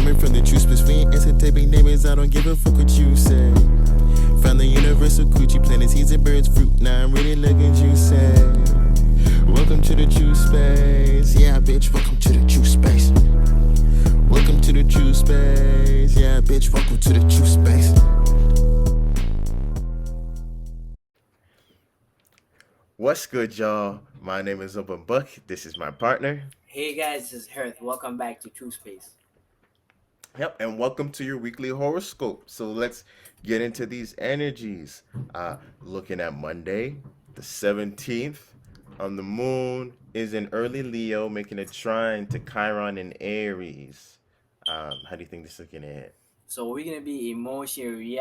Coming from the true space, we ain't entertaining neighbors. I don't give a fuck what you say. Found the universal coochie, planting seeds and birds fruit. Now I'm really looking juicy. Welcome to the true space. Yeah, bitch, welcome to the true space. Welcome to the true space. Yeah, bitch, welcome to the true space. What's good, y'all? My name is Open Buck. This is my partner. Hey guys, this is Hearth. Welcome back to Truspace. Yep, and welcome to your weekly horoscope. So let's get into these energies. Looking at Monday, the 17th, the moon is in early Leo, making a trine to Chiron in Aries. How do you think this is looking at? So we're gonna be emotionally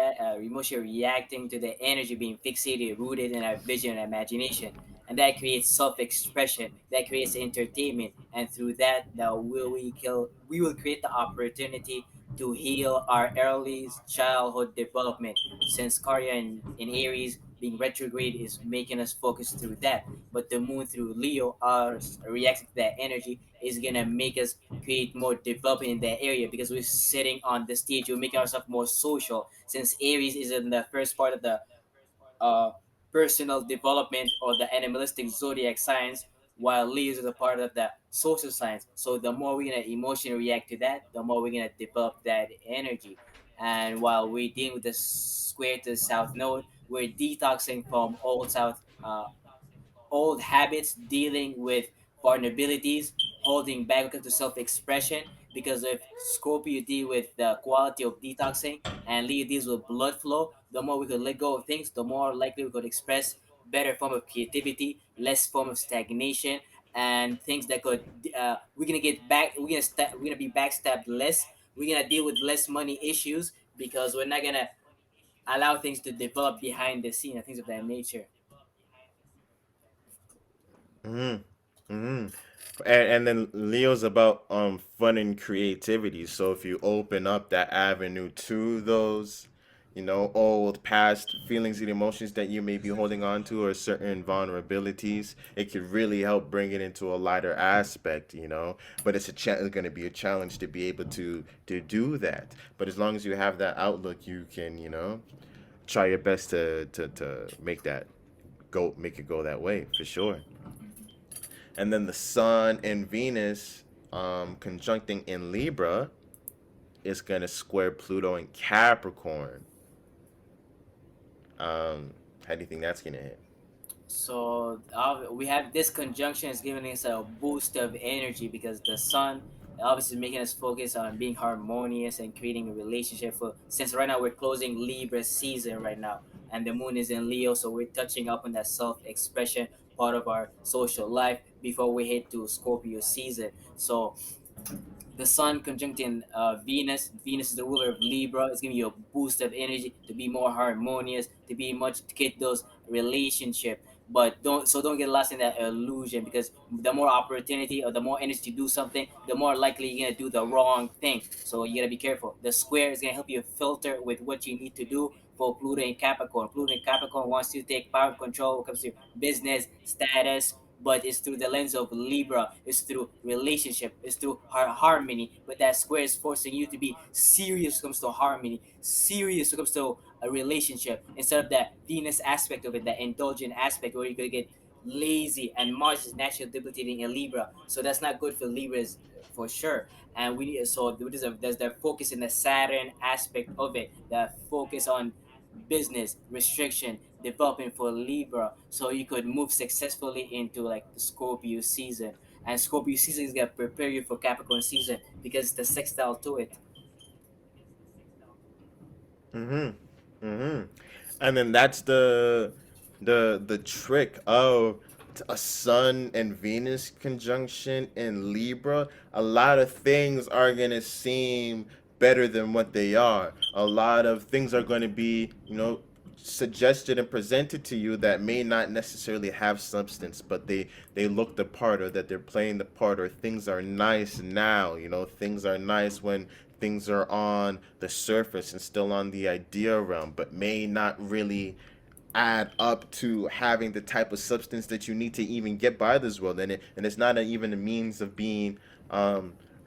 reacting to the energy being fixated, rooted in our vision and imagination, and that creates self-expression. That creates entertainment, and through that, we will create the opportunity to heal our early childhood development. Since Karya in Aries being retrograde is making us focus through that, but the moon through Leo, our reacting to that energy is gonna make us create more development in that area because we're sitting on the stage, we're making ourselves more social. Since Aries is in the first part of the uh, personal development or the animalistic zodiac signs, while Leos is a part of the social signs. So the more we're gonna emotionally react to that, the more we're gonna develop that energy. And while we're dealing with the square to the south node, we're detoxing from old habits, dealing with vulnerabilities, holding back to self-expression. Because if Scorpio deal with the quality of detoxing and Leo deals with blood flow, the more we could let go of things, the more likely we could express better form of creativity, less form of stagnation, and things that could we're gonna get back. We're gonna be backstabbed less. We're gonna deal with less money issues because we're not gonna allow things to develop behind the scene and things of that nature. Mm-hmm. Mm-hmm. And then Leo's about fun and creativity. So if you open up that avenue to those, old past feelings and emotions that you may be holding on to or certain vulnerabilities, it could really help bring it into a lighter aspect. But it's going to be a challenge to be able to do that. But as long as you have that outlook, you can, try your best to make it go that way for sure. And then the Sun and Venus conjuncting in Libra is going to square Pluto in Capricorn. How do you think that's going to hit? So we have this conjunction is giving us a boost of energy because the sun obviously making us focus on being harmonious and creating a relationship. For since right now we're closing Libra season right now, and the moon is in Leo, so we're touching up on that self-expression part of our social life before we head to Scorpio season. So the sun conjuncting Venus. Venus is the ruler of Libra. It's giving you a boost of energy to be more harmonious, to be much to get those relationship. But don't get lost in that illusion because the more opportunity or the more energy to do something, the more likely you're gonna do the wrong thing. So you gotta be careful. The square is gonna help you filter with what you need to do for Pluto and Capricorn. Pluto and Capricorn wants you to take power and control when it comes to business, status, but it's through the lens of Libra. It's through relationship. It's through harmony. But that square is forcing you to be serious when it comes to harmony, serious when it comes to a relationship, instead of that Venus aspect of it, that indulgent aspect where you could get lazy. And Mars is naturally debilitating in Libra, so that's not good for Libras for sure. And we need so there's the focus in the Saturn aspect of it, the focus on business restriction developing for Libra, so you could move successfully into like the Scorpio season. And Scorpio season is gonna prepare you for Capricorn season because it's the sextile to it. Mm-hmm. Mm-hmm. And then that's the trick of a Sun and Venus conjunction in Libra. A lot of things are gonna seem better than what they are. A lot of things are going to be, suggested and presented to you that may not necessarily have substance, but they look the part, or that they're playing the part, or things are nice now. Things are nice when things are on the surface and still on the idea realm, but may not really add up to having the type of substance that you need to even get by this world. And it's not even a means of being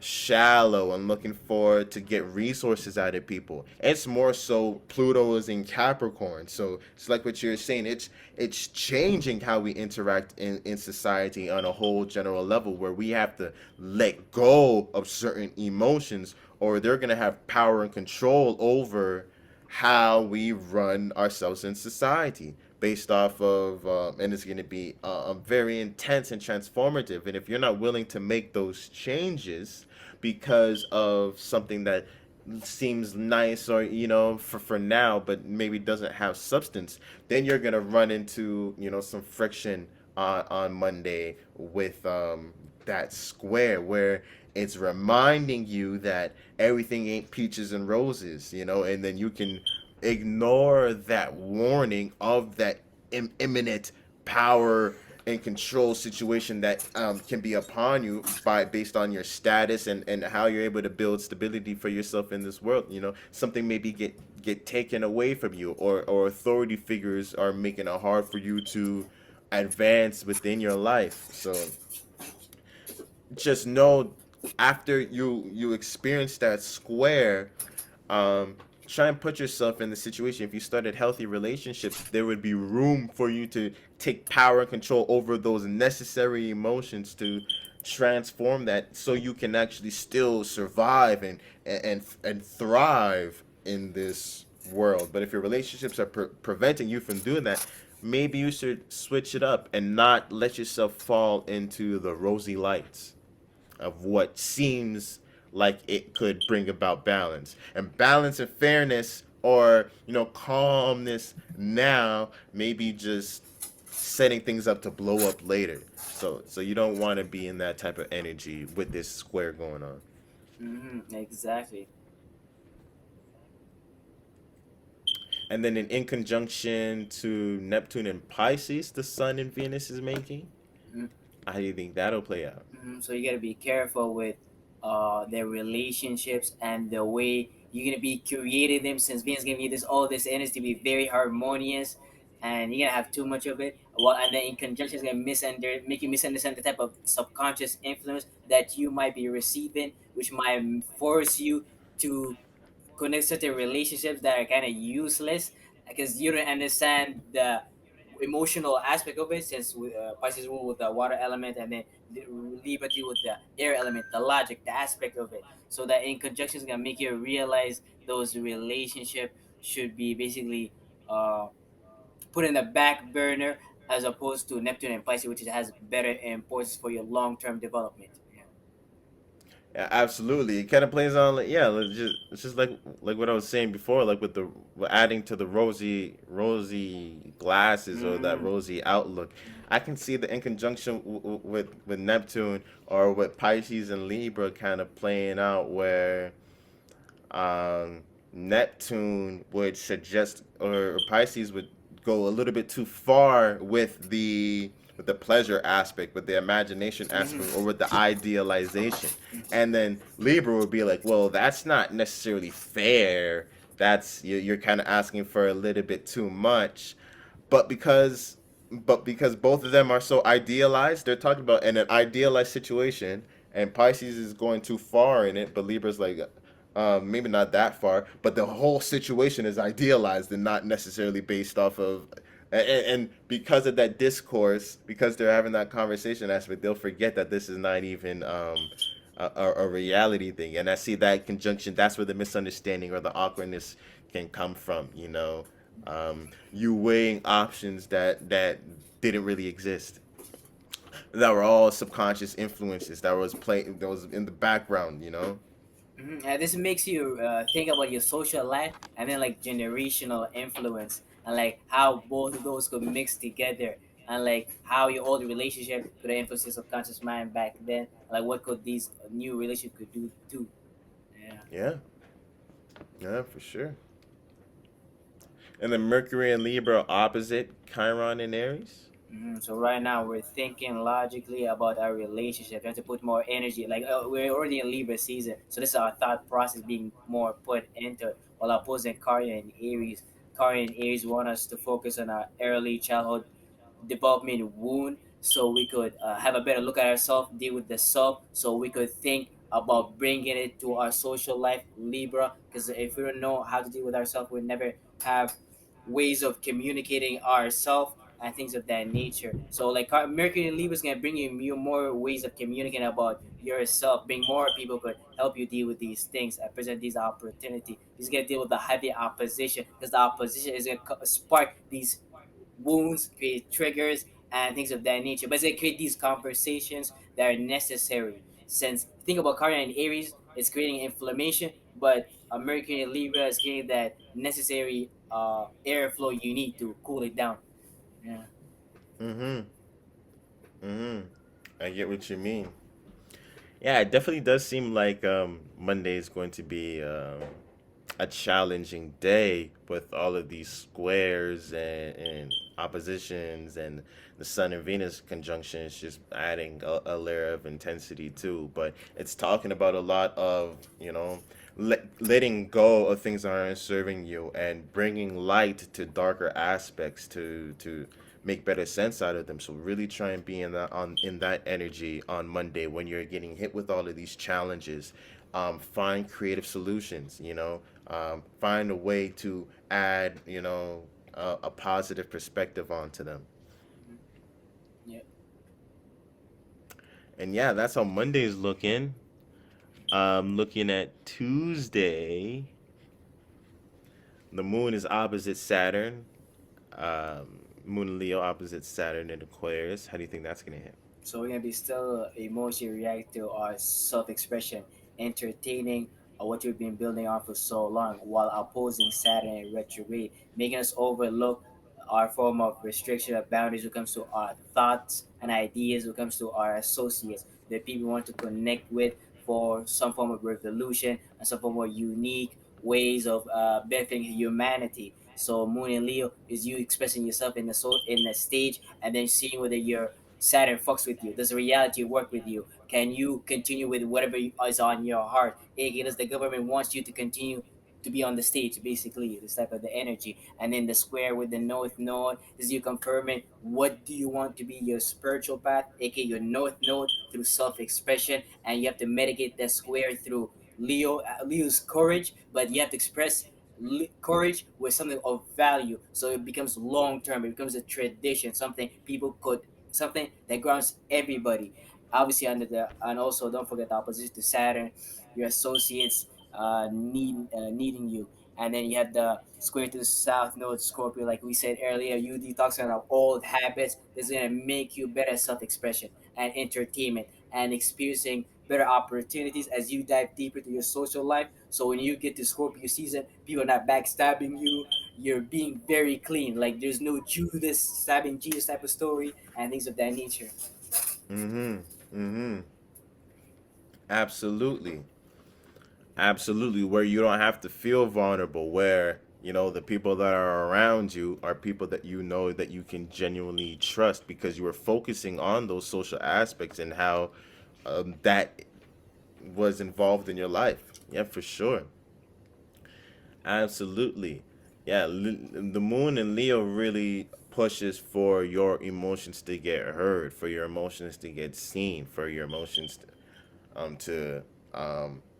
shallow and looking for to get resources out of people. It's more so Pluto is in Capricorn. So it's like what you're saying. It's changing how we interact in society on a whole general level where we have to let go of certain emotions or they're gonna have power and control over how we run ourselves in society based off of and it's going to be very intense and transformative, and if you're not willing to make those changes because of something that seems nice or for now but maybe doesn't have substance, then you're going to run into some friction on Monday with that square where it's reminding you that everything ain't peaches and roses, and then you can ignore that warning of that imminent power and control situation that can be upon you by based on your status and how you're able to build stability for yourself in this world. Something maybe get taken away from you, or authority figures are making it hard for you to advance within your life. So just know after you experience that square, um, try and put yourself in the situation. If you started healthy relationships, there would be room for you to take power and control over those necessary emotions to transform that so you can actually still survive and thrive in this world. But if your relationships are preventing you from doing that, maybe you should switch it up and not let yourself fall into the rosy lights of what seems like it could bring about balance. And balance and fairness, or calmness now, maybe just setting things up to blow up later. So you don't want to be in that type of energy with this square going on. Exactly. And then in conjunction to Neptune and Pisces, the Sun and Venus is making. How do you think that'll play out? So you got to be careful with their relationships and the way you're gonna be creating them. Since Venus giving you this all this energy to be very harmonious, and you're gonna have too much of it. Well, and then in conjunction, it's gonna make you misunderstand the type of subconscious influence that you might be receiving, which might force you to connect certain relationships that are kind of useless because you don't understand the emotional aspect of it, since Pisces rule with the water element, and then Libra deal with the air element, the logic, the aspect of it. So that in conjunction is gonna make you realize those relationship should be basically put in the back burner, as opposed to Neptune and Pisces, which has better importance for your long term development. Yeah. Yeah, absolutely. It kind of plays on, like, yeah, it's just like what I was saying before, like with the adding to the rosy glasses or that Mm-hmm. rosy outlook. I can see the in conjunction with Neptune or with Pisces and Libra kind of playing out where um, Neptune would suggest, or Pisces would go a little bit too far with the pleasure aspect, with the imagination aspect, or Mm-hmm. with the idealization, and then Libra would be like, well, that's not necessarily fair. That's you're kind of asking for a little bit too much, but because both of them are so idealized, they're talking about in an idealized situation, and Pisces is going too far in it, but Libra's like, maybe not that far, but the whole situation is idealized and not necessarily based off of. And because of that discourse, because they're having that conversation aspect, they'll forget that this is not even a reality thing. And I see that conjunction. That's where the misunderstanding or the awkwardness can come from. You weighing options that didn't really exist, that were all subconscious influences that was in the background. And this makes you think about your social life, and then like generational influence, and like how both of those could mix together, and like how your old relationship could influence your subconscious mind back then, like what could these new relationship could do too. Yeah. Yeah, yeah, for sure. And then Mercury and Libra opposite Chiron and Aries. So right now we're thinking logically about our relationship. We have to put more energy. Like we're already in Libra season, so this is our thought process being more put into it. While opposing Cardian and Aries, Cardian and Aries want us to focus on our early childhood development wound, so we could have a better look at ourselves, deal with the self, so we could think about bringing it to our social life, Libra. Because if we don't know how to deal with ourselves, we never have ways of communicating ourselves and things of that nature. So like Mercury and Libra is gonna bring you more ways of communicating about yourself. Bring more people could help you deal with these things and present these opportunity. He's gonna deal with the heavy opposition because the opposition is gonna spark these wounds, create triggers, and things of that nature. But it's gonna create these conversations that are necessary. Since think about Chiron and Aries, it's creating inflammation, but Mercury and Libra is creating that necessary airflow you need to cool it down. Yeah. Mm-hmm. Mm-hmm. I get what you mean. Yeah, it definitely does seem like Monday is going to be a challenging day with all of these squares and oppositions, and the Sun and Venus conjunction is just adding a layer of intensity too. But it's talking about a lot of, letting go of things that aren't serving you and bringing light to darker aspects to make better sense out of them. So really try and be in that energy on Monday when you're getting hit with all of these challenges. Find creative solutions. Find a way to add a positive perspective onto them. Mhm. Yeah. And yeah, that's how Monday is looking. Looking at Tuesday, the moon is opposite Saturn. Moon in Leo opposite Saturn in Aquarius. How do you think that's gonna hit? So we're gonna be still emotionally react to our self-expression, entertaining what we've been building on for so long, while opposing Saturn in retrograde, making us overlook our form of restriction of boundaries when it comes to our thoughts and ideas, when it comes to our associates, the people we want to connect with for some form of revolution and some form of unique ways of benefiting humanity. So Moon and Leo is you expressing yourself in the stage and then seeing whether you're Saturn fucks with you? Does reality work with you? Can you continue with whatever is on your heart? AKA, does the government wants you to continue to be on the stage, basically, this type of the energy. And then the square with the north node is you confirming what do you want to be your spiritual path, aka your north node through self-expression, and you have to mitigate that square through Leo's courage, but you have to express courage with something of value so it becomes long term, it becomes a tradition, something people could, something that grounds everybody. Obviously, under the and also don't forget the opposition to Saturn, your associates needing you, and then you have the square to the south node Scorpio, like we said earlier. You detoxing of old habits that's gonna make you better self-expression and entertainment and experiencing better opportunities as you dive deeper to your social life. So when you get to Scorpio season, people are not backstabbing you. You're being very clean. Like there's no Judas stabbing Jesus type of story and things of that nature. Mm-hmm. Mm-hmm. Absolutely. Absolutely. Where you don't have to feel vulnerable, where, the people that are around you are people that you know that you can genuinely trust because you were focusing on those social aspects and how that was involved in your life. Yeah, for sure. Absolutely. Yeah, the moon in Leo really pushes for your emotions to get heard, for your emotions to get seen, for your emotions to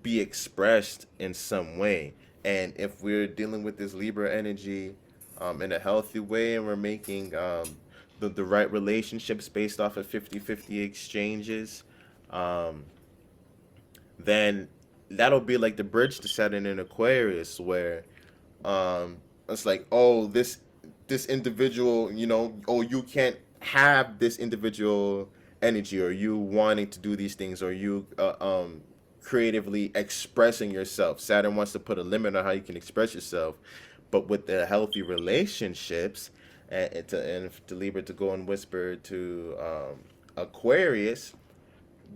be expressed in some way. And if we're dealing with this Libra energy in a healthy way and we're making the right relationships based off of 50-50 exchanges, um, then that'll be like the bridge to Saturn in Aquarius, where it's like, oh, this individual, oh, you can't have this individual energy, or you wanting to do these things, or you creatively expressing yourself. Saturn wants to put a limit on how you can express yourself, but with the healthy relationships, and to Libra to go and whisper to Aquarius,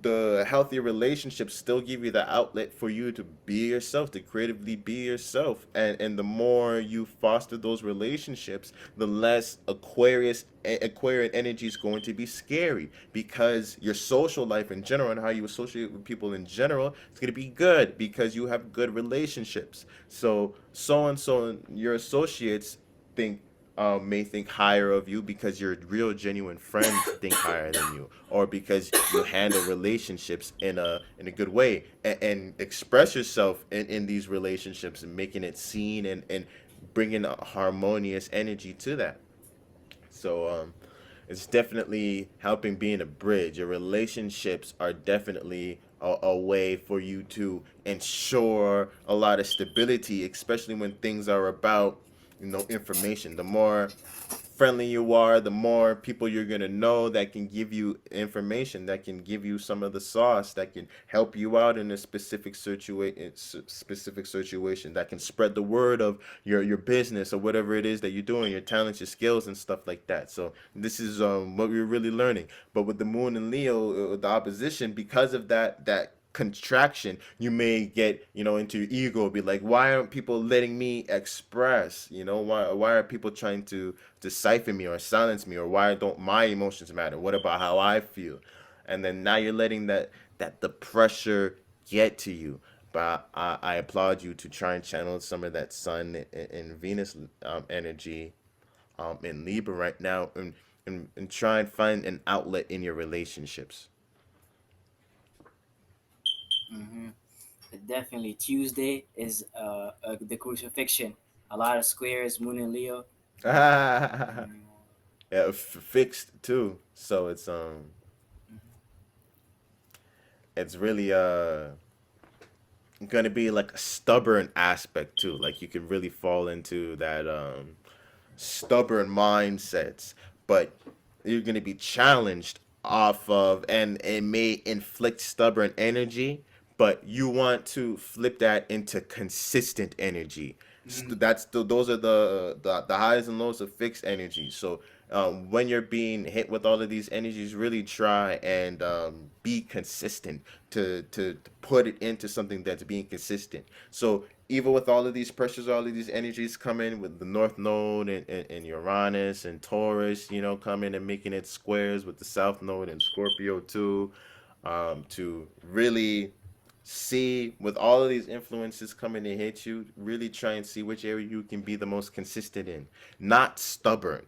the healthy relationships still give you the outlet for you to be yourself, to creatively be yourself. And the more you foster those relationships, the less Aquarian energy is going to be scary, because your social life in general and how you associate with people in general is going to be good because you have good relationships. So and so your associates think, may think higher of you because your real genuine friends think higher than you, or because you handle relationships in a good way, and express yourself in these relationships and making it seen, and bringing a harmonious energy to that. So it's definitely helping being a bridge. Your relationships are definitely a way for you to ensure a lot of stability, especially when things are about, information. The more friendly you are, the more people you're gonna know that can give you information, that can give you some of the sauce, that can help you out in a specific situation, that can spread the word of your business or whatever it is that you're doing, your talents, your skills, and stuff like that. So this is what we're really learning. But with the moon and Leo, the opposition, because of that contraction, you may get, into your ego, be like, why aren't people letting me express? Why are people trying to decipher me or silence me, or why don't my emotions matter? What about how I feel? And then now you're letting that the pressure get to you. But I applaud you to try and channel some of that Sun and Venus energy in Libra right now, and try and find an outlet in your relationships. Hmm. Definitely, Tuesday is the crucifixion. A lot of squares, Moon and Leo. Yeah, Mm-hmm. fixed too. So it's really gonna be like a stubborn aspect too. Like you could really fall into that stubborn mindsets, but you're going to be challenged off of, and it may inflict stubborn energy, but you want to flip that into consistent energy. Those are the highs and lows of fixed energy. So when you're being hit with all of these energies, really try and be consistent to put it into something that's being consistent. So even with all of these pressures, all of these energies coming with the North Node and Uranus and Taurus, coming and making it squares with the South Node and Scorpio too, to really see with all of these influences coming to hit you, really try and see which area you can be the most consistent in, not stubborn.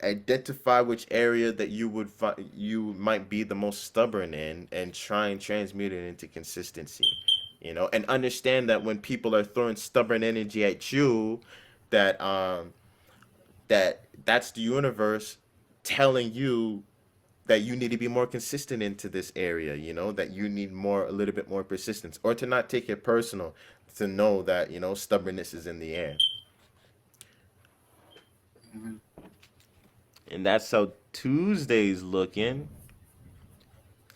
Identify which area that you might be the most stubborn in, and try and transmute it into consistency. And understand that when people are throwing stubborn energy at you, that that's the universe telling you that you need to be more consistent into this area, that you need a little bit more persistence, or to not take it personal, to know that, stubbornness is in the air. Hmm. And that's how Tuesday's looking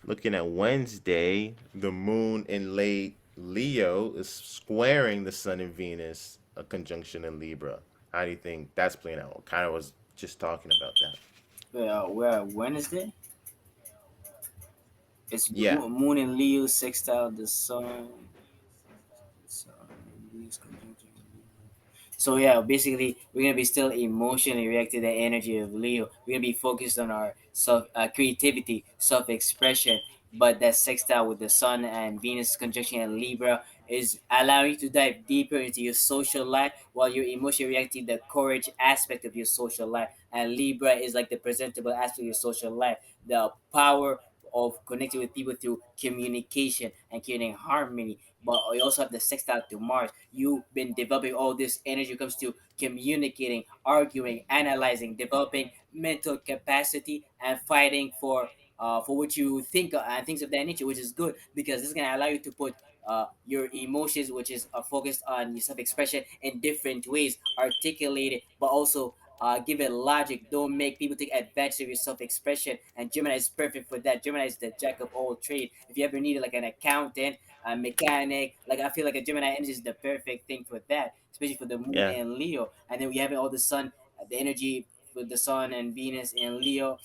at Wednesday. The moon in late Leo is squaring the sun and Venus, a conjunction in Libra. How do you think that's playing out? Kind of was just talking about that. We're Wednesday. It's Yeah. Moon and Leo sextile the Sun. Sun and Leo's conjunction. So yeah, basically we're gonna be still emotionally reacting to the energy of Leo. We're gonna be focused on our self creativity, self expression. But that sextile with the Sun and Venus conjunction in Libra is allowing you to dive deeper into your social life, while you're emotionally reacting the courage aspect of your social life. And Libra is like the presentable aspect of your social life, the power of connecting with people through communication and creating harmony. But you also have the sextile to Mars. You've been developing all this energy when it comes to communicating, arguing, analyzing, developing mental capacity, and fighting for what you think and things of that nature, which is good because this is gonna allow you to put your emotions, which is focused on your self-expression, in different ways, articulate it, but also give it logic. Don't make people take advantage of your self-expression. And Gemini is perfect for that. Gemini is the jack of all trade. If you ever needed like an accountant, a mechanic, like I feel like a Gemini energy is the perfect thing for that, especially for the Moon Yeah. and Leo. And then we have all the Sun, the energy with the Sun and Venus in Leo,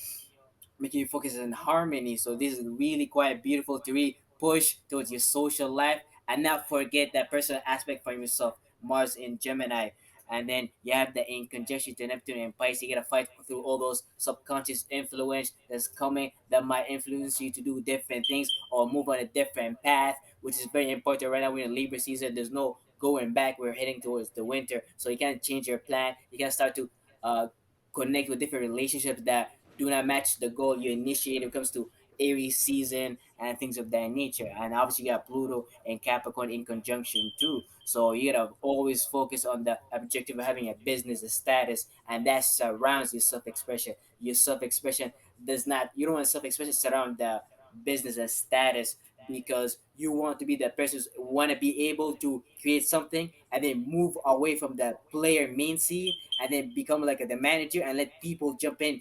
making you focus on harmony. So this is really quite beautiful to really push towards your social life and not forget that personal aspect from yourself. Mars in Gemini. And then you have the in conjunction to Neptune and Pisces. You gotta fight through all those subconscious influence that's coming that might influence you to do different things or move on a different path, which is very important right now. We're in Libra season. There's no going back. We're heading towards the winter, so you can't change your plan. You can start to uh, connect with different relationships that do not match the goal you initiate when it comes to Aries season and things of that nature. And obviously, you got Pluto and Capricorn in conjunction too. So you gotta always focus on the objective of having a business, a status, and that surrounds your self expression. Your self expression does not, you don't want self expression surround the business and status, because you want to be that person who want to be able to create something and then move away from the player main scene and then become like the manager and let people jump in,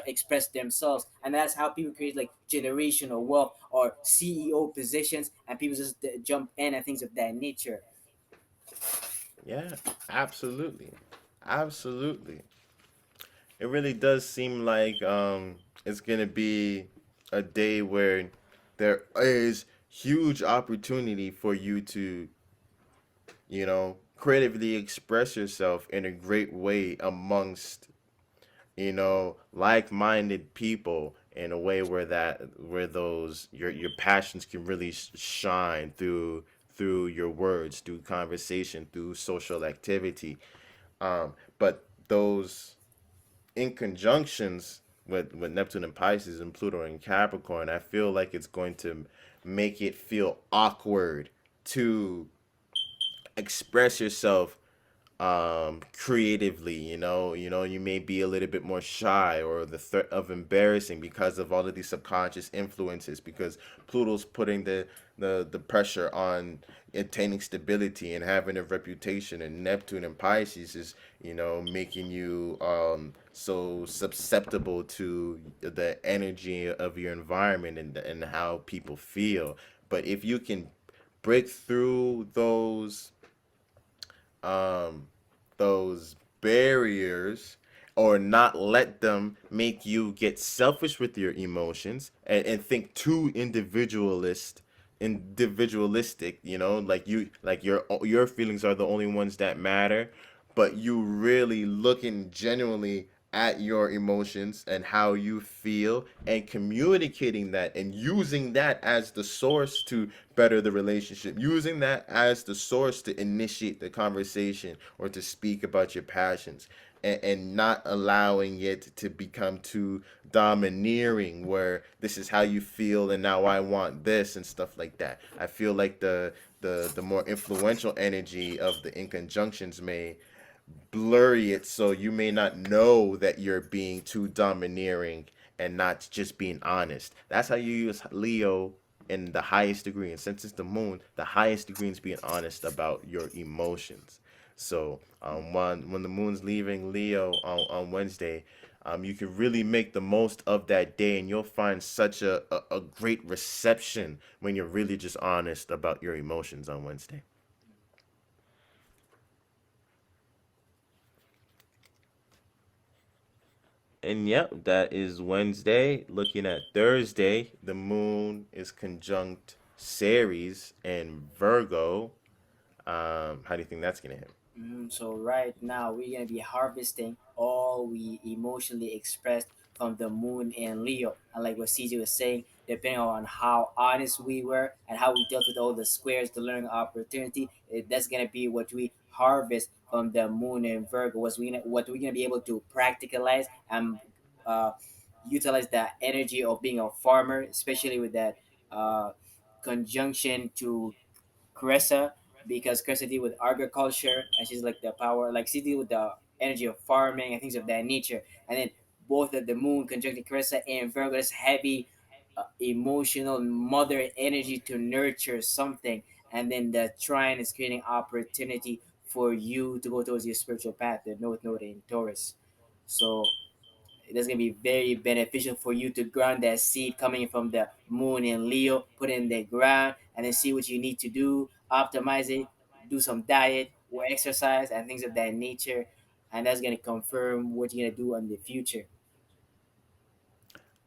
express themselves. And that's how people create like generational wealth or CEO positions, and people just jump in and things of that nature. Yeah, absolutely. Absolutely. It really does seem like it's going to be a day where there is huge opportunity for you to, creatively express yourself in a great way amongst, like-minded people in a way where those your passions can really shine through your words, through conversation, through social activity. But those in conjunctions with Neptune and Pisces and Pluto and Capricorn, I feel like it's going to make it feel awkward to express yourself creatively. You may be a little bit more shy, or the threat of embarrassing because of all of these subconscious influences, because Pluto's putting the pressure on attaining stability and having a reputation, and Neptune and Pisces is making you so susceptible to the energy of your environment and how people feel. But if you can break through um, those barriers, or not let them make you get selfish with your emotions and think too individualistic, like your feelings are the only ones that matter, but you really looking genuinely at your emotions and how you feel and communicating that and using that as the source to better the relationship, using that as the source to initiate the conversation or to speak about your passions, and not allowing it to become too domineering, where this is how you feel and now I want this and stuff like that. I feel like the more influential energy of the inconjunctions may blurry it, so you may not know that you're being too domineering and not just being honest. That's how you use Leo in the highest degree. And since it's the moon, the highest degree is being honest about your emotions. So when the moon's leaving Leo on Wednesday, you can really make the most of that day, and you'll find such a great reception when you're really just honest about your emotions on Wednesday. And yep, that is Wednesday. Looking at Thursday, the moon is conjunct Ceres and Virgo. How do you think that's gonna hit? So right now we're gonna be harvesting all we emotionally expressed from the moon and Leo. And like what CJ was saying, depending on how honest we were and how we dealt with all the squares, the learning opportunity, that's gonna be what we harvest from the moon and Virgo. What we're gonna be able to practicalize and uh, utilize the energy of being a farmer, especially with that uh, conjunction to Caressa, because Caressa deal with agriculture and she's like the power, like she deal with the energy of farming and things of that nature. And then both of the moon conjuncting Caressa and Virgo, this heavy emotional mother energy to nurture something. And then the trine is creating opportunity for you to go towards your spiritual path, the North Node in Taurus. So that's gonna be very beneficial for you to ground that seed coming from the moon in Leo, put it in the ground, and then see what you need to do, optimize it, do some diet or exercise and things of that nature, and that's gonna confirm what you're gonna do in the future.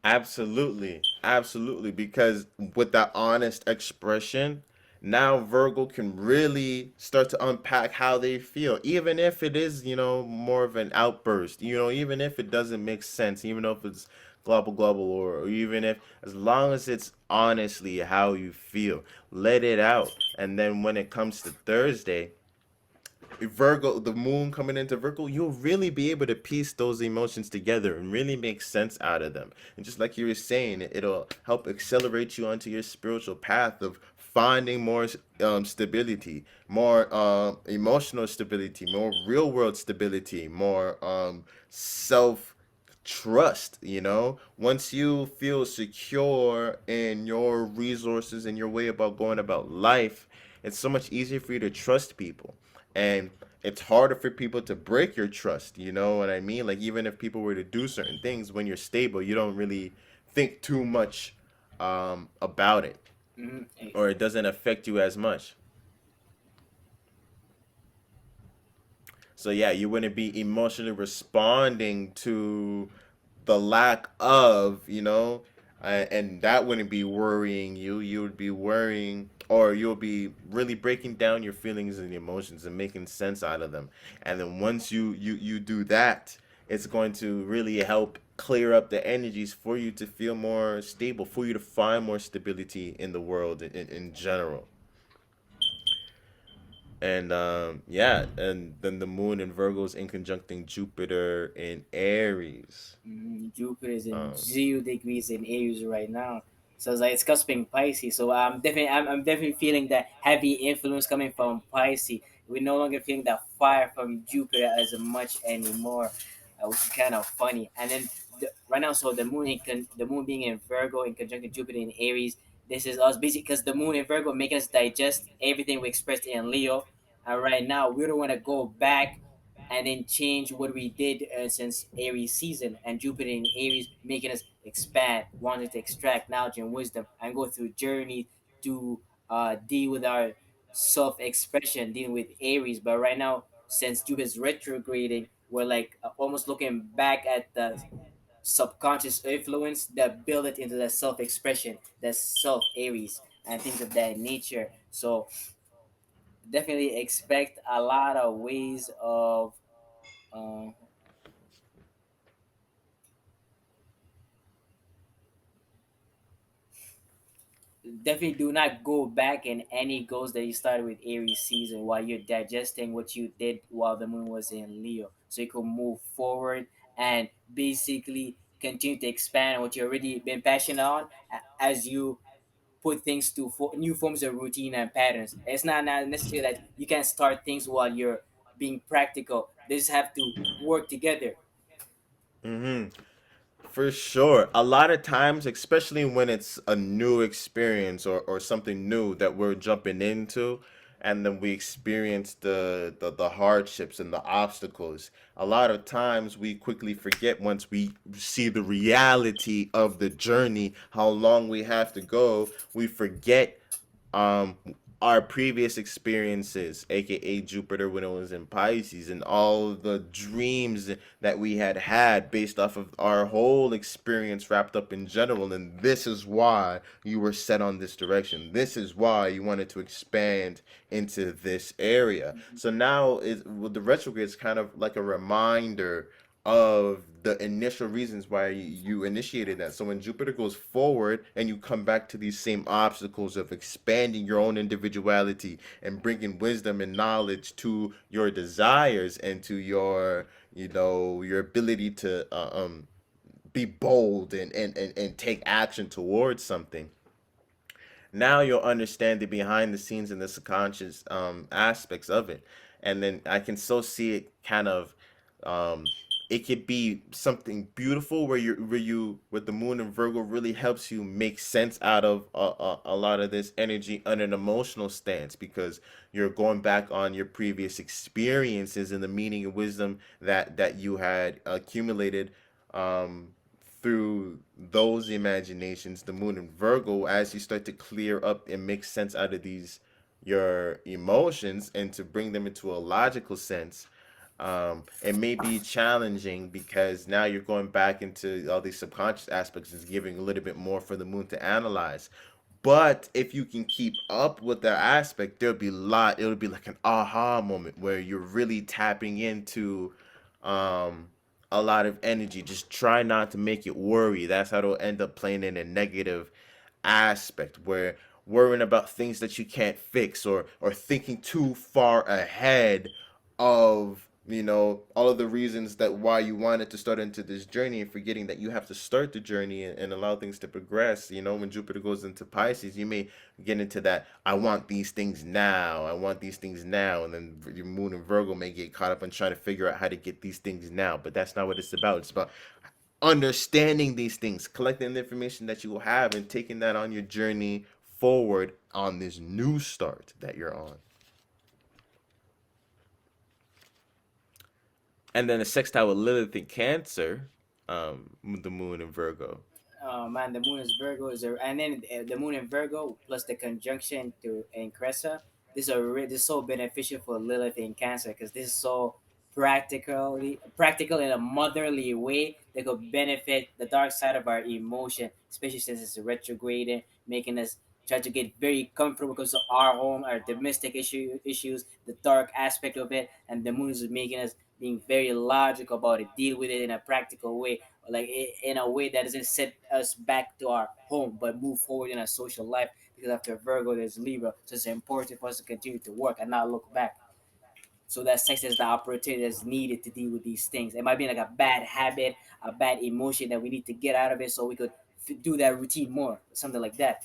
Absolutely, absolutely. Because with that honest expression, now Virgo can really start to unpack how they feel, even if it is, more of an outburst. Even if it doesn't make sense, even if it's global, global, or even if, as long as it's honestly how you feel, let it out. And then when it comes to Thursday, Virgo, the moon coming into Virgo, you'll really be able to piece those emotions together and really make sense out of them. And just like you were saying, it'll help accelerate you onto your spiritual path of finding more stability, more emotional stability, more real world stability, more self trust. Once you feel secure in your resources and your way about going about life, it's so much easier for you to trust people. And it's harder for people to break your trust. You know what I mean? Like, even if people were to do certain things, when you're stable, you don't really think too much about it, Mm-hmm. or it doesn't affect you as much. So yeah, you wouldn't be emotionally responding to the lack of, and that wouldn't be worrying you. You would be worrying, or you'll be really breaking down your feelings and emotions and making sense out of them. And then once you do that, it's going to really help clear up the energies for you to feel more stable, for you to find more stability in the world in general. And yeah, and then the moon in Virgo's in conjuncting Jupiter in Aries. Jupiter is in Um, 0 degrees in Aries right now. So it's like it's cusping Pisces. So I'm definitely feeling that heavy influence coming from Pisces. We're no longer feeling that fire from Jupiter as much anymore, which is kind of funny. And then right now, so the moon being in Virgo in conjunction Jupiter in Aries. This is us basically because the moon in Virgo making us digest everything we expressed in Leo. And right now, we don't want to go back and then change what we did since Aries season, and Jupiter in Aries making us expand, wanting to extract knowledge and wisdom and go through journey to deal with our self-expression, dealing with Aries. But right now, since Jupiter's retrograding, we're like almost looking back at the subconscious influence that build it into the self-expression, the self-Aries and things of that nature. So definitely expect a lot of ways of uh, definitely do not go back in any goals that you started with Aries season while you're digesting what you did while the moon was in Leo. So you can move forward and basically continue to expand on what you already been passionate on as you put things to new forms of routine and patterns. It's not necessarily that you can start things while you're being practical. They just have to work together. hmm For sure. A lot of times, especially when it's a new experience or something new that we're jumping into, and then we experience the hardships and the obstacles, a lot of times we quickly forget once we see the reality of the journey, how long we have to go, we forget um our previous experiences, aka Jupiter when it was in Pisces, and all the dreams that we had based off of our whole experience wrapped up in general. And this is why you were set on this direction. This is why you wanted to expand into this area. So now with the retrograde, it's kind of like a reminder of the initial reasons why you initiated that. So when Jupiter goes forward and you come back to these same obstacles of expanding your own individuality and bringing wisdom and knowledge to your desires and to your ability to be bold and take action towards something, now you'll understand the behind the scenes and the subconscious aspects of it. And then I can so see it kind of it could be something beautiful where the moon and Virgo really helps you make sense out of a lot of this energy on an emotional stance, because you're going back on your previous experiences and the meaning and wisdom that you had accumulated um through those imaginations. The moon in Virgo, as you start to clear up and make sense out of these your emotions and to bring them into a logical sense, it may be challenging because now you're going back into all these subconscious aspects, is giving a little bit more for the moon to analyze. But if you can keep up with that aspect, it'll be like an aha moment where you're really tapping into um a lot of energy. Just try not to make it worry. That's how it'll end up playing in a negative aspect, where worrying about things that you can't fix, or thinking too far ahead of all of the reasons that why you wanted to start into this journey, and forgetting that you have to start the journey and allow things to progress. When Jupiter goes into Pisces, you may get into that, I want these things now, I want these things now, and then your moon and Virgo may get caught up in trying to figure out how to get these things now. But that's not what it's about. It's about understanding these things, collecting the information that you will have, and taking that on your journey forward on this new start that you're on. And then a sextile with Lilith in Cancer, the moon in Virgo. Man, the moon is Virgo and then the moon in Virgo plus the conjunction to in Cressa. This is so beneficial for Lilith in Cancer because this is so practical in a motherly way that could benefit the dark side of our emotion, especially since it's retrograding, making us try to get very comfortable because of our home, our domestic issues, the dark aspect of it, and the moon is making us being very logical about it, deal with it in a practical way, like in a way that doesn't set us back to our home but move forward in our social life, because after Virgo there's Libra, so it's important for us to continue to work and not look back. So that sex is the opportunity that's needed to deal with these things. It might be like a bad habit, a bad emotion that we need to get out of it so we could do that routine more, something like that.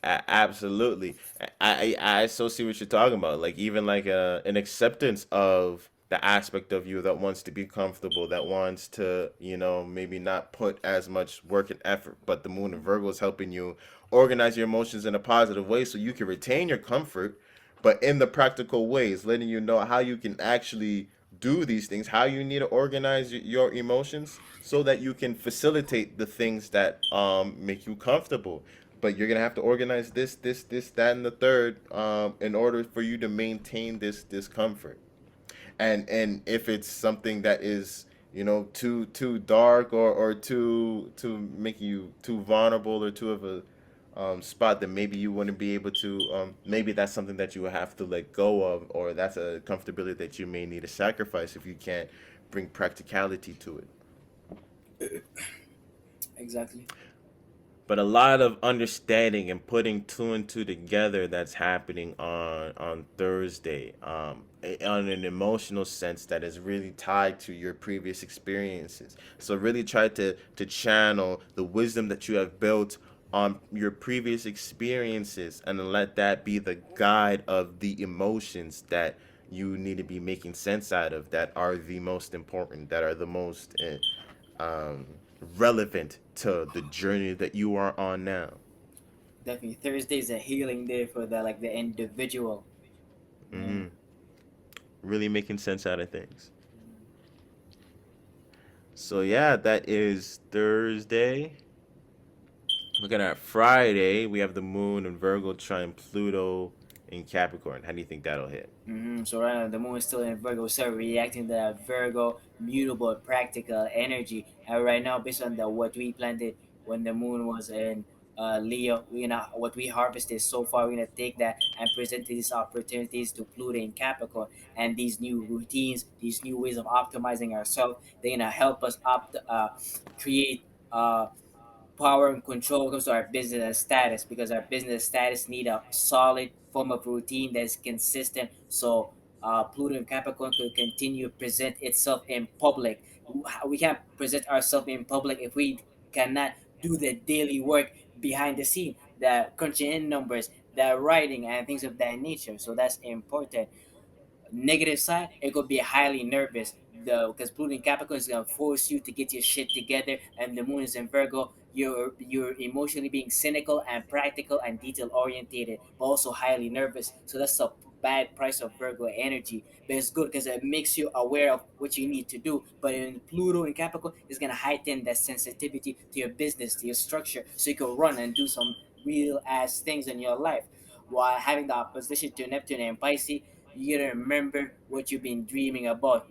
Absolutely. I so see what you're talking about. Like, even like an acceptance of the aspect of you that wants to be comfortable, that wants to, maybe not put as much work and effort, but the moon in Virgo is helping you organize your emotions in a positive way so you can retain your comfort, but in the practical ways, letting you know how you can actually do these things, how you need to organize your emotions so that you can facilitate the things that make you comfortable. But you're gonna have to organize this, that, and the third, in order for you to maintain this comfort. And if it's something that is, too dark, or too making you too vulnerable, or too of a spot that maybe you wouldn't be able to, maybe that's something that you would have to let go of, or that's a comfortability that you may need to sacrifice if you can't bring practicality to it. Exactly. But a lot of understanding and putting two and two together that's happening on Thursday, on an emotional sense that is really tied to your previous experiences. So really try to channel the wisdom that you have built on your previous experiences, and let that be the guide of the emotions that you need to be making sense out of, that are the most important, that are the most um, relevant to the journey that you are on now. Definitely Thursday is a healing day for the like the individual. Yeah. Hmm. Really making sense out of things. So yeah, that is Thursday. Looking at Friday, we have the Moon in Virgo trine Pluto in Capricorn. How do you think that'll hit? So right now the moon is still in Virgo, so reacting to that Virgo mutable practical energy. And right now, based on the what we planted when the moon was in Leo, we gonna what we harvested so far, we're gonna take that and present these opportunities to Pluto in Capricorn, and these new routines, these new ways of optimizing ourselves. They're gonna help us create power and control when it comes to our business and status, because our business status need a solid form of routine that's consistent, so Pluto and Capricorn could continue to present itself in public. We can't present ourselves in public if we cannot do the daily work behind the scene, the crunching in numbers, the writing and things of that nature. So that's important. Negative side, it could be highly nervous. The Because Pluto in Capricorn is gonna force you to get your shit together, and the moon is in Virgo. You're emotionally being cynical and practical and detail orientated, but also highly nervous. So that's a bad price of Virgo energy. But it's good because it makes you aware of what you need to do. But in Pluto in Capricorn, it's gonna heighten that sensitivity to your business, to your structure, so you can run and do some real ass things in your life. While having the opposition to Neptune and Pisces, you gotta remember what you've been dreaming about,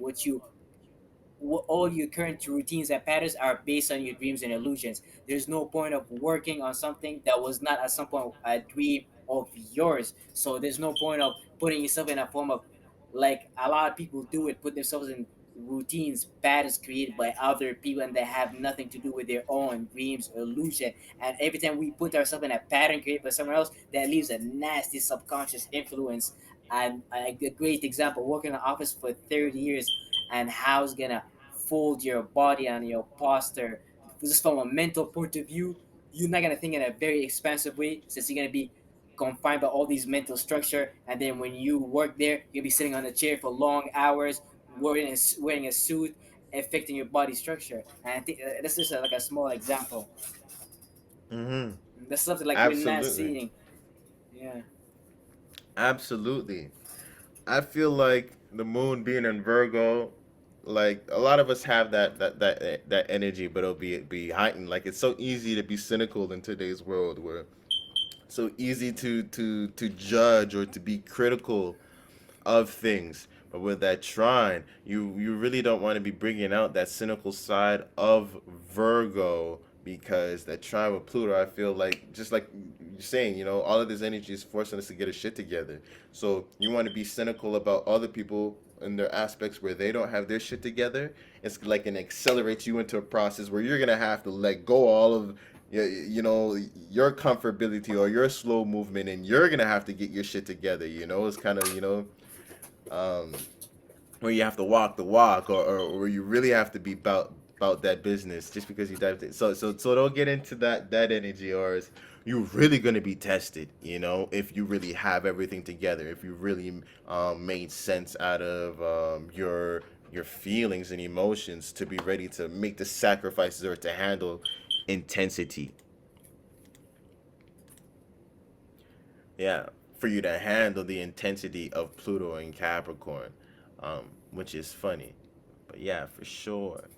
all your current routines and patterns are based on your dreams and illusions. There's no point of working on something that was not at some point a dream of yours. So there's no point of putting yourself in a form of, like a lot of people do it, put themselves in routines, patterns created by other people, and they have nothing to do with their own dreams or illusion. And every time we put ourselves in a pattern created by someone else, that leaves a nasty subconscious influence And a great example, working in an office for 30 years, and how it's gonna fold your body and your posture. Just from a mental point of view, you're not gonna think in a very expansive way, since you're gonna be confined by all these mental structure. And then when you work there, you'll be sitting on a chair for long hours, wearing a suit, affecting your body structure. And I think that's just like a small example. Mm-hmm. That's something like we're not Absolutely. seeing. Yeah. Absolutely. I feel like the moon being in Virgo, like a lot of us have that energy, but it'll be heightened. Like it's so easy to be cynical in today's world, where it's so easy to judge or to be critical of things. But with that trine, you really don't want to be bringing out that cynical side of Virgo, because that trine with Pluto, I feel like, just like you're saying, all of this energy is forcing us to get a shit together. So you want to be cynical about other people and their aspects where they don't have their shit together. It's like it accelerates you into a process where you're gonna have to let go all of your comfortability or your slow movement, and you're gonna have to get your shit together. It's kind of um, where you have to walk the walk, or you really have to be about that business just because you dive in. So don't get into that energy, or you're really gonna be tested. If you really have everything together, if you really made sense out of your feelings and emotions to be ready to make the sacrifices or to handle intensity. Yeah, for you to handle the intensity of Pluto and Capricorn, which is funny. But yeah, for sure,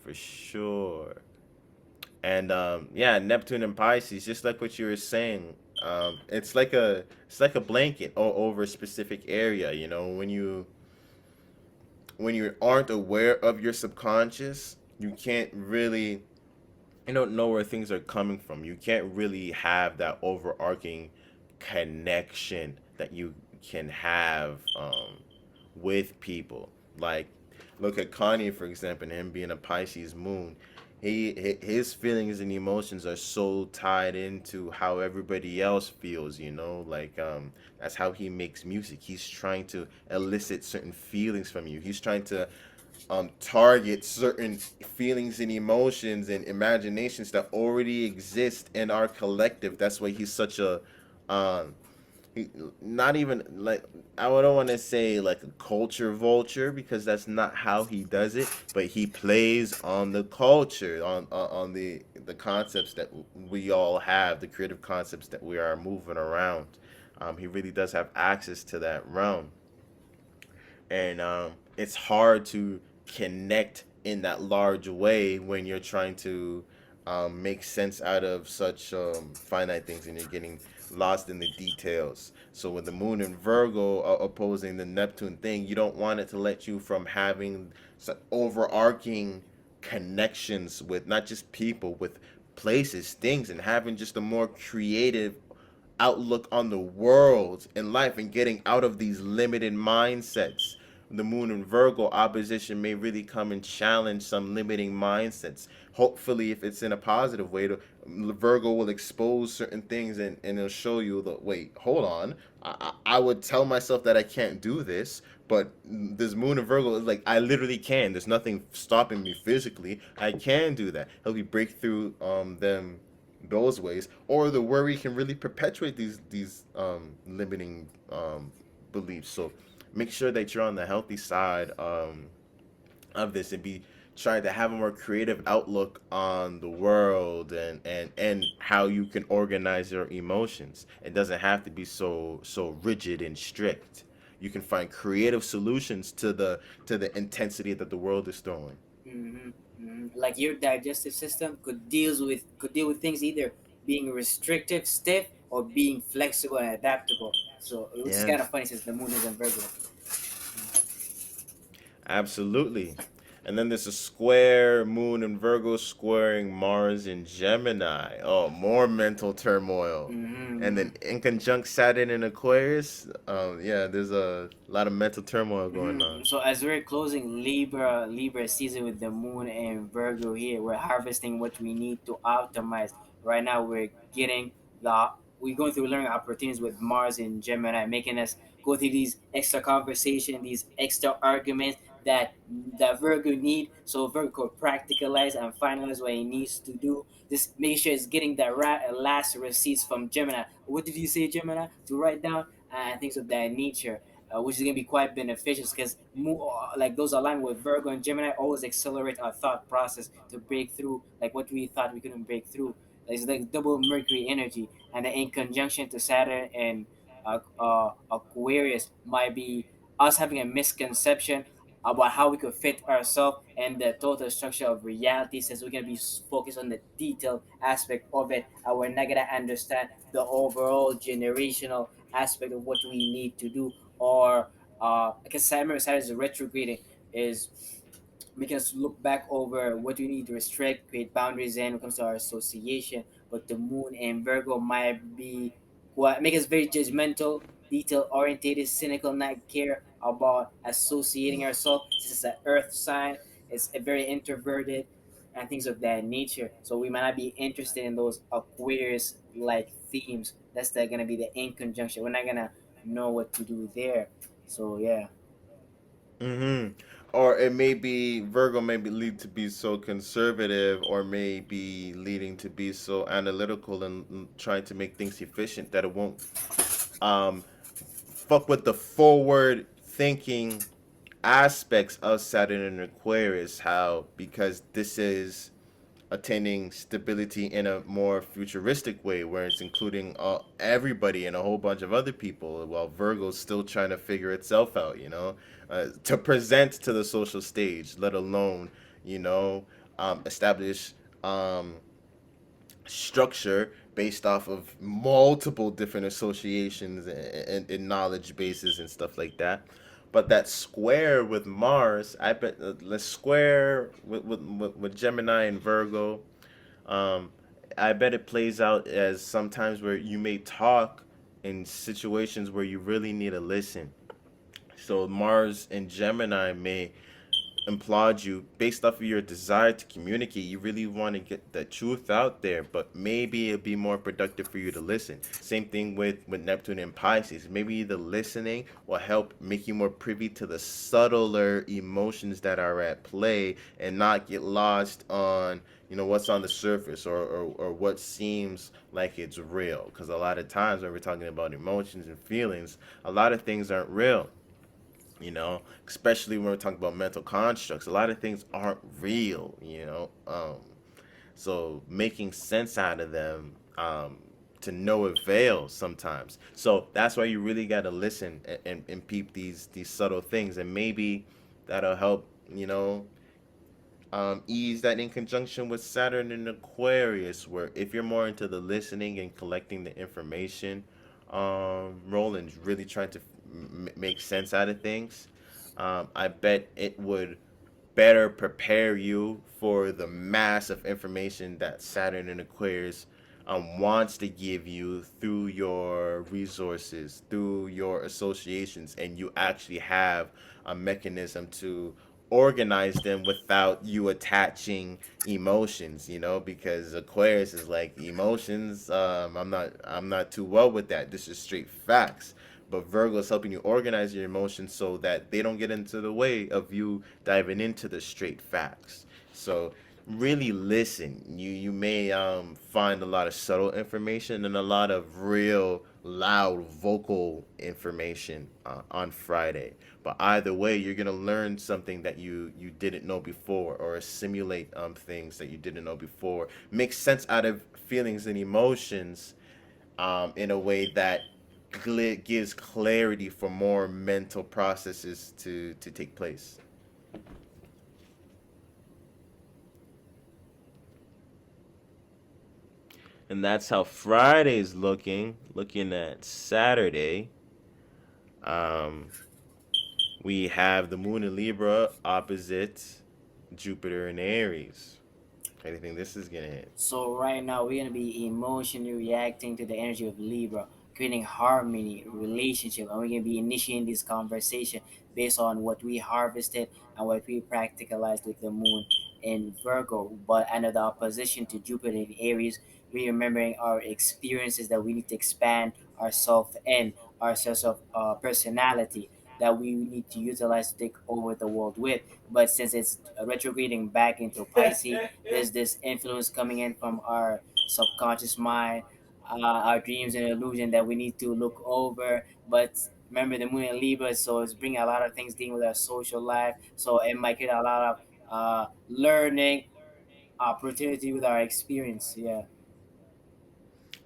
for sure. And yeah, Neptune and Pisces, just like what you were saying, it's like a blanket over a specific area. When you aren't aware of your subconscious, you can't really you don't know where things are coming from. You can't really have that overarching connection that you can have with people. Like, look at Kanye, for example, and him being a Pisces moon. His feelings and emotions are so tied into how everybody else feels. Like that's how he makes music. He's trying to elicit certain feelings from you. He's trying to target certain feelings and emotions and imaginations that already exist in our collective. That's why he's such a um he, not even like, I don't want to say like a culture vulture, because that's not how he does it, but he plays on the culture, on the concepts that we all have, the creative concepts that we are moving around. He really does have access to that realm, and it's hard to connect in that large way when you're trying to make sense out of such finite things, and you're getting lost in the details. So with the moon in Virgo opposing the Neptune thing, you don't want it to let you from having some overarching connections with not just people, with places, things, and having just a more creative outlook on the world and life, and getting out of these limited mindsets. The moon in Virgo opposition may really come and challenge some limiting mindsets. Hopefully, if it's in a positive way, Virgo will expose certain things, and it'll show you that, wait, hold on. I would tell myself that I can't do this, but this moon in Virgo is like, I literally can. There's nothing stopping me physically. I can do that. Help me break through them those ways, or the worry can really perpetuate these limiting beliefs. So make sure that you're on the healthy side of this, and be trying to have a more creative outlook on the world, and how you can organize your emotions. It doesn't have to be so rigid and strict. You can find creative solutions to the intensity that the world is throwing. Like your digestive system could deal with things either being restrictive, stiff, or being flexible and adaptable. So, which is kind Yes. of funny since the moon is in Virgo. Absolutely. And then there's a square moon in Virgo squaring Mars in Gemini. Oh, more mental turmoil. And Mm-hmm. then in conjunct Saturn in Aquarius, yeah, there's a lot of mental turmoil going on. So as we're closing Libra season with the moon and Virgo here, we're harvesting what we need to optimize. Right now, we're getting the we're going through learning opportunities with Mars and Gemini, making us go through these extra conversation, these extra arguments that Virgo need, so Virgo could practicalize and finalize what he needs to do. Just make sure it's getting the last receipts from Gemini. What did you say, Gemini? To write down and things of that nature. Which is gonna be quite beneficial because like those aligned with Virgo and Gemini always accelerate our thought process to break through like what we thought we couldn't break through. It's like double Mercury energy, and then in conjunction to Saturn and Aquarius might be us having a misconception about how we could fit ourselves and the total structure of reality, since we're going to be focused on the detailed aspect of it, and we're not going to understand the overall generational aspect of what we need to do. Or because Saturn is retrograding, is making us look back over what we need to restrict, create boundaries in when it comes to our association. But the moon and Virgo might be what make us very judgmental, detail orientated, cynical, not care about associating ourselves. This is an earth sign, it's a very introverted and things of that nature. So we might not be interested in those Aquarius like themes. That's gonna be the in conjunction. We're not gonna know what to do there. So yeah. Mm-hmm. Or it may be Virgo may be lead to be so conservative, or may be leading to be so analytical and trying to make things efficient that it won't um fuck with the forward thinking aspects of Saturn and Aquarius. How, because this is attaining stability in a more futuristic way, where it's including everybody and a whole bunch of other people, while Virgo's still trying to figure itself out, to present to the social stage, let alone, establish um, structure based off of multiple different associations and knowledge bases and stuff like that. But that square with Mars, I bet the square with Gemini and Virgo, um, I bet it plays out as sometimes where you may talk in situations where you really need to listen. So Mars and Gemini may applaud you based off of your desire to communicate. You really want to get the truth out there, but maybe it'd be more productive for you to listen. Same thing with Neptune and Pisces. Maybe the listening will help make you more privy to the subtler emotions that are at play, and not get lost on what's on the surface, or what seems like it's real, because a lot of times when we're talking about emotions and feelings, a lot of things aren't real, especially when we're talking about mental constructs. A lot of things aren't real, so making sense out of them, to no avail sometimes. So that's why you really got to listen and peep these subtle things, and maybe that'll help, ease that in conjunction with Saturn and Aquarius, where if you're more into the listening and collecting the information, Roland's really trying to make sense out of things. I bet it would better prepare you for the mass of information that Saturn and Aquarius wants to give you through your resources, through your associations, and you actually have a mechanism to organize them without you attaching emotions, because Aquarius is like emotions. I'm not too well with that. This is straight facts. But Virgo is helping you organize your emotions so that they don't get into the way of you diving into the straight facts. So really listen. You may find a lot of subtle information and a lot of real loud vocal information on Friday. But either way, you're gonna learn something that you didn't know before, or simulate things that you didn't know before. Make sense out of feelings and emotions, in a way that gives clarity for more mental processes to take place. And that's how Friday's looking. Looking at Saturday, um, we have the moon in Libra opposite Jupiter in Aries. How do you think this is gonna hit? So right now we're gonna be emotionally reacting to the energy of Libra, creating harmony, relationship, and we're gonna be initiating this conversation based on what we harvested and what we practicalized with the moon in Virgo. But under the opposition to Jupiter in Aries, remembering our experiences that we need to expand ourself and our sense of personality that we need to utilize to take over the world with. But since it's retrograding back into Pisces, there's this influence coming in from our subconscious mind, our dreams and illusion that we need to look over. But remember, the moon in Libra, so it's bringing a lot of things dealing with our social life. So it might create a lot of learning opportunity with our experience. Yeah.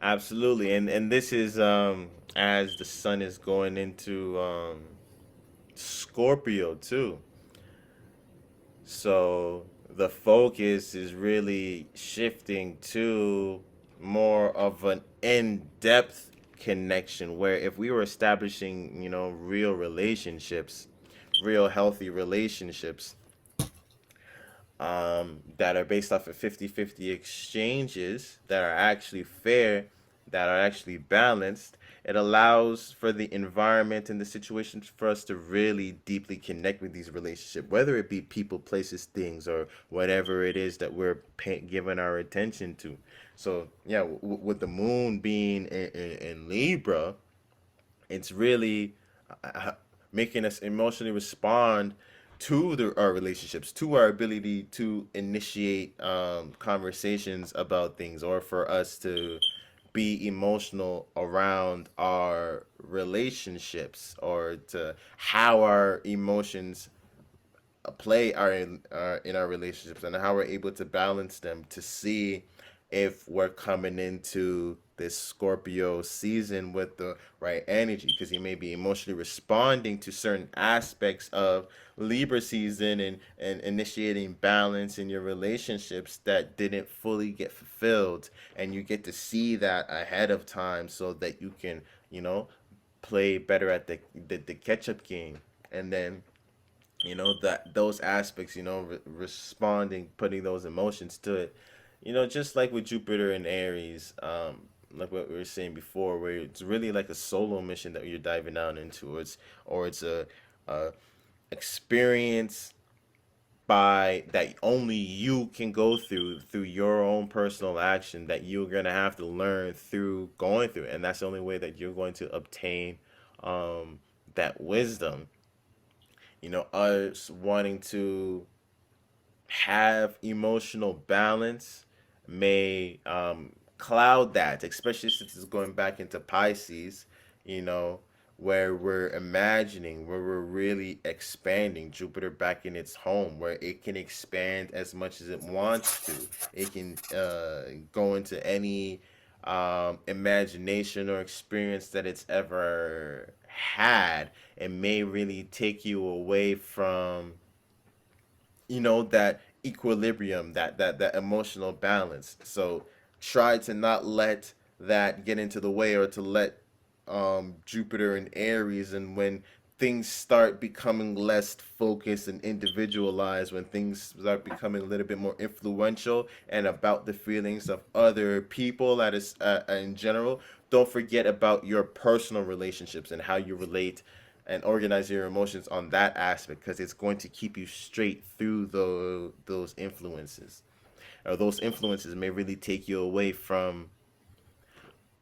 Absolutely, and this is as the sun is going into Scorpio too. So the focus is really shifting to more of an in-depth connection where if we were establishing, real relationships, real healthy relationships, that are based off of 50-50 exchanges that are actually fair, that are actually balanced, it allows for the environment and the situations for us to really deeply connect with these relationships, whether it be people, places, things, or whatever it is that we're giving our attention to. So, yeah, with the moon being in Libra, it's really uh, making us emotionally respond to our relationships, to our ability to initiate conversations about things, or for us to be emotional around our relationships, or to how our emotions play are in our relationships, and how we're able to balance them to see if we're coming into this Scorpio season with the right energy, because you may be emotionally responding to certain aspects of Libra season, and initiating balance in your relationships that didn't fully get fulfilled, and you get to see that ahead of time so that you can, play better at the catch up game. And then that those aspects, responding, putting those emotions to it, just like with Jupiter and Aries, like what we were saying before, where it's really like a solo mission that you're diving down into, or it's a experience by that only you can go through your own personal action, that you're gonna have to learn through going through it. And that's the only way that you're going to obtain that wisdom. Us wanting to have emotional balance may cloud that, especially since it's going back into Pisces, you know, where we're imagining, where we're really expanding Jupiter back in its home, where it can expand as much as it wants to. It can go into any imagination or experience that it's ever had. It may really take you away from that equilibrium, that emotional balance. So try to not let that get into the way, or to let Jupiter and Aries, and when things start becoming less focused and individualized, when things start becoming a little bit more influential and about the feelings of other people, that is in general, don't forget about your personal relationships and how you relate and organize your emotions on that aspect, because it's going to keep you straight through those influences, or those influences may really take you away from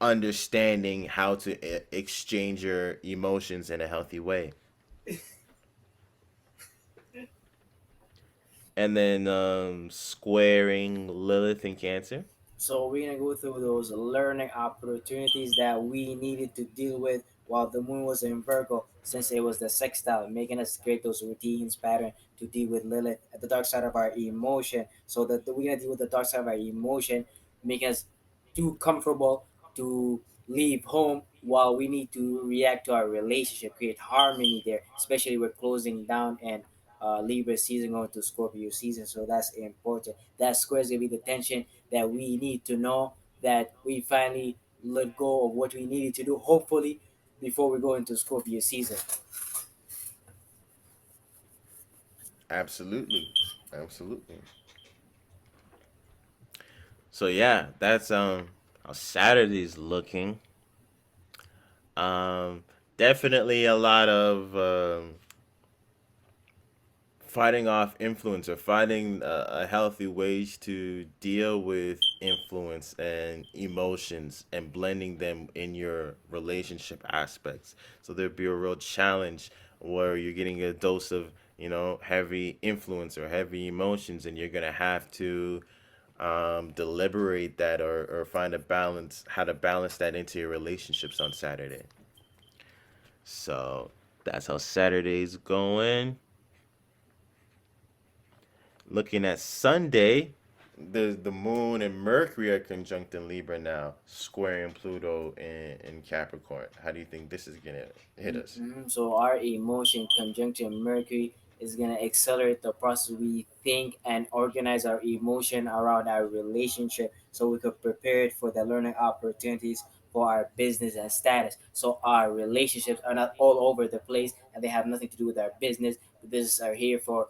understanding how to exchange your emotions in a healthy way. And then squaring Lilith in Cancer. So we're gonna go through those learning opportunities that we needed to deal with while the moon was in Virgo, since it was the sextile, making us create those routines, pattern to deal with Lilith at the dark side of our emotion. So that we're gonna deal with the dark side of our emotion, making us too comfortable to leave home while we need to react to our relationship, create harmony there, especially we're closing down and Libra season going to Scorpio season. So that's important. That squares gonna be the tension that we need to know, that we finally let go of what we needed to do, hopefully, before we go into Scorpio season. Absolutely, absolutely. So yeah, that's how Saturday's looking. Um, Definitely a lot of fighting off influence or finding a healthy ways to deal with influence and emotions and blending them in your relationship aspects. So there'd be a real challenge where you're getting a dose of, heavy influence or heavy emotions, and you're gonna have to deliberate that, or find a balance, how to balance that into your relationships on Saturday. So that's how Saturday's going. Looking at Sunday, the moon and Mercury are conjunct in Libra now, squaring Pluto in Capricorn. How do you think this is gonna hit us? So our emotion conjunction Mercury is gonna accelerate the process we think and organize our emotion around our relationship, so we could prepare it for the learning opportunities for our business and status. So our relationships are not all over the place and they have nothing to do with our business. The business are here for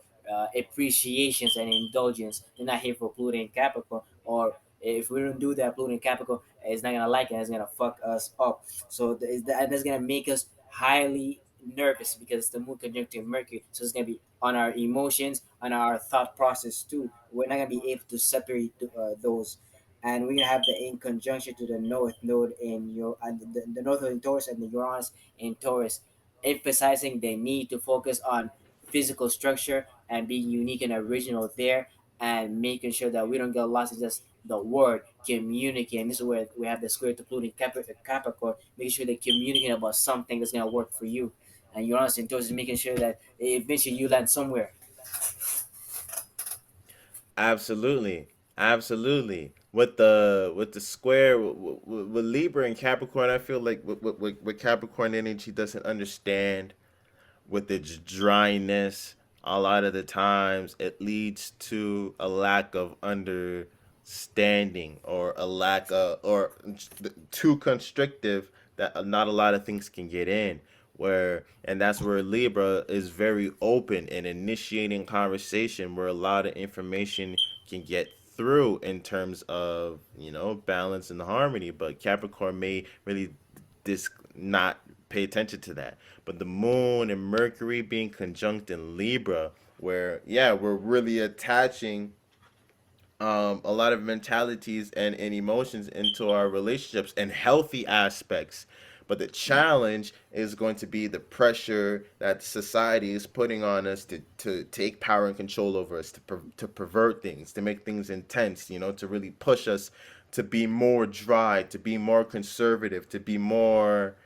appreciations and indulgence. They're not here for Pluto and Capricorn. Or if we don't do that, Pluto and Capricorn is not gonna like it. It's gonna fuck us up. So that's gonna make us highly nervous because the moon conjuncting Mercury. So it's gonna be on our emotions, on our thought process too. We're not gonna be able to separate those. And we're gonna have the in conjunction to the North Node in your and the North Node in Taurus and the Uranus in Taurus, emphasizing the need to focus on physical structure and being unique and original there, and making sure that we don't get lost in just the word communicate. And this is where we have the square to Pluto in Capricorn, making sure that communicating about something that's gonna work for you. And you're honest in towards making sure that eventually you land somewhere. Absolutely, absolutely. With the square with Libra and Capricorn, I feel like with Capricorn energy doesn't understand with its dryness, a lot of the times it leads to a lack of understanding, or a lack of, or too constrictive, that not a lot of things can get in. And that's where Libra is very open and initiating conversation, where a lot of information can get through in terms of, balance and harmony. But Capricorn may really not pay attention to that. But the moon and Mercury being conjunct in Libra, where, yeah, we're really attaching a lot of mentalities and emotions into our relationships and healthy aspects. But the challenge is going to be the pressure that society is putting on us to take power and control over us, to pervert things, to make things intense, to really push us to be more dry, to be more conservative, to be more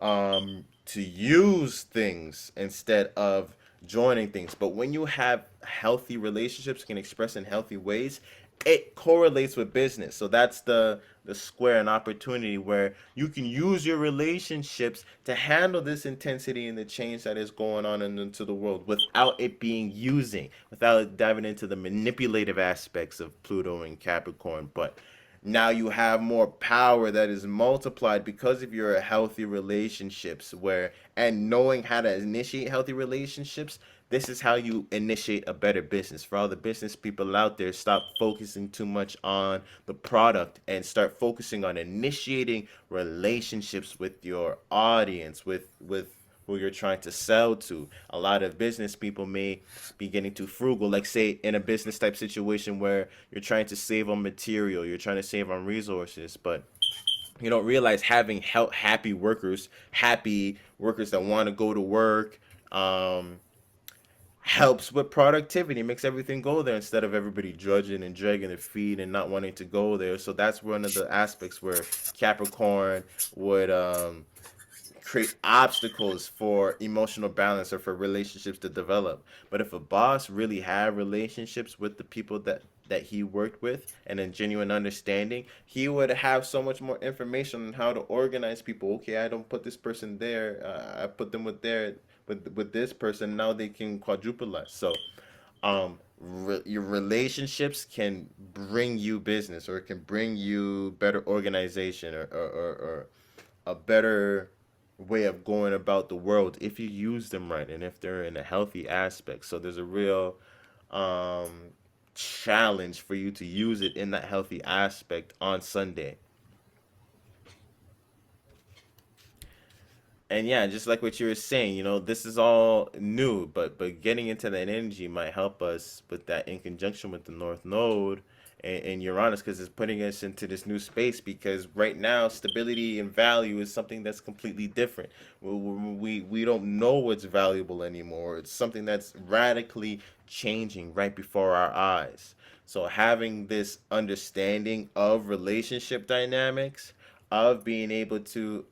to use things instead of joining things. But when you have healthy relationships, can express in healthy ways, it correlates with business. So that's the square and opportunity, where you can use your relationships to handle this intensity and the change that is going on into the world, without it being using, without diving into the manipulative aspects of Pluto and Capricorn. But now you have more power that is multiplied because of your healthy relationships, where, and knowing how to initiate healthy relationships. This is how you initiate a better business. For all the business people out there, stop focusing too much on the product and start focusing on initiating relationships with your audience, with who you're trying to sell to. A lot of business people may be getting too frugal, like, say, in a business type situation where you're trying to save on material, you're trying to save on resources, but you don't realize having happy workers that want to go to work, helps with productivity, makes everything go there, instead of everybody drudging and dragging their feet and not wanting to go there. So that's one of the aspects where Capricorn would create obstacles for emotional balance or for relationships to develop. But if a boss really had relationships with the people that he worked with, and a genuine understanding, he would have so much more information on how to organize people. Okay, I don't put this person there. I put them with this person. Now they can quadruple us. So your relationships can bring you business, or it can bring you better organization, or a better way of going about the world, if you use them right and if they're in a healthy aspect. So there's a real um, challenge for you to use it in that healthy aspect on Sunday. And yeah, just like what you were saying, this is all new, but getting into that energy might help us with that in conjunction with the North Node and Uranus, because it's putting us into this new space. Because right now, stability and value is something that's completely different. We don't know what's valuable anymore. It's something that's radically changing right before our eyes. So having this understanding of relationship dynamics, of being able to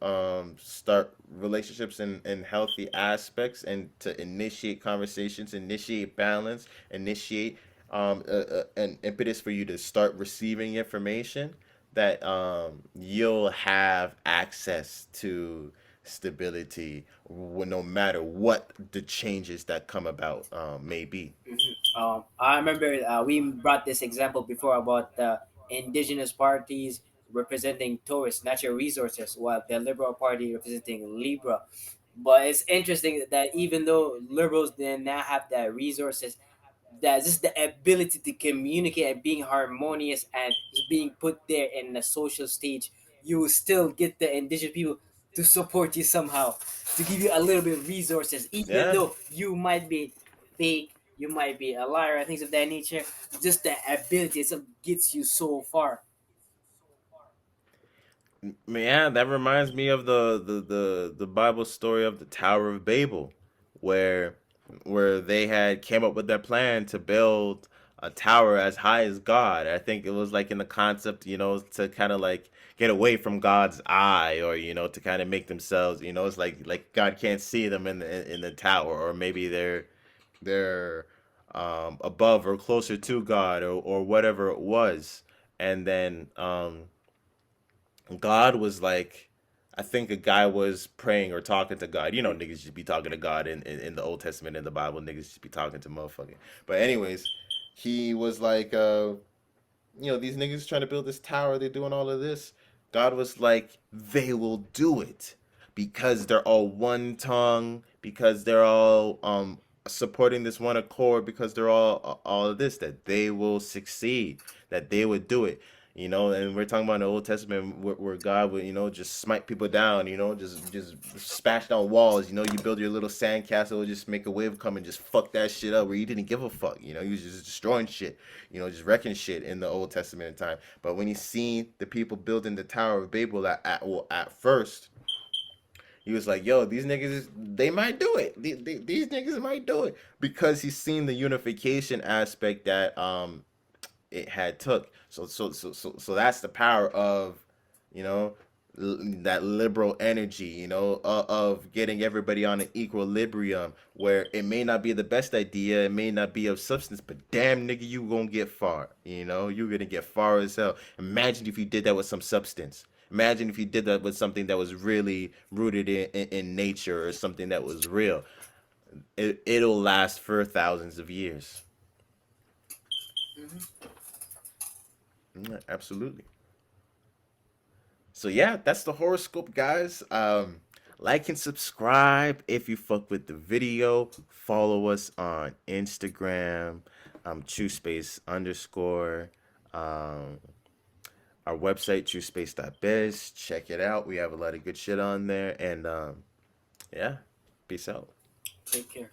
start relationships in healthy aspects, and to initiate conversations, initiate balance, initiate an impetus for you to start receiving information, that you'll have access to stability, no matter what the changes that come about may be. I remember we brought this example before about the indigenous parties representing tourist natural resources, while the Liberal Party representing Libra. But it's interesting that even though liberals did not have the resources, that just the ability to communicate and being harmonious and just being put there in the social stage, you will still get the indigenous people to support you somehow, to give you a little bit of resources, even Yeah. though you might be fake, you might be a liar, and things of that nature. Just the ability itself gets you so far. Yeah, that reminds me of the Bible story of the Tower of Babel, where they had came up with their plan to build a tower as high as God. I think it was like in the concept, to kind of like get away from God's eye, or to kind of make themselves, it's like God can't see them in the tower, or maybe they're above or closer to God, or whatever it was. And then God was like, I think a guy was praying or talking to God. Niggas just be talking to God in the Old Testament, in the Bible. Niggas just be talking to motherfucker. But anyways, he was like, these niggas trying to build this tower, they're doing all of this. God was like, they will do it because they're all one tongue, because they're all supporting this one accord, because they're all of this, that they will succeed, that they would do it. And we're talking about in the Old Testament, where God would, just smite people down, just smash down walls. You build your little sand castle, just make a wave come and just fuck that shit up, where you didn't give a fuck. You was just destroying shit, just wrecking shit in the Old Testament time. But when he seen the people building the Tower of Babel at first, he was like, "Yo, these niggas, they might do it. These niggas might do it," because he's seen the unification aspect that it had took. So that's the power of, you know, that liberal energy, of getting everybody on an equilibrium, where it may not be the best idea, it may not be of substance, but damn nigga, you gonna get far. You're gonna get far as hell. Imagine if you did that with some substance. Imagine if you did that with something that was really rooted in nature, or something that was real. It'll last for thousands of years. Absolutely. So yeah, that's the horoscope, guys. Like and subscribe if you fuck with the video. Follow us on Instagram, Truspace underscore. Um, our website, truespace.biz. Check it out. We have a lot of good shit on there. And yeah, peace out. Take care.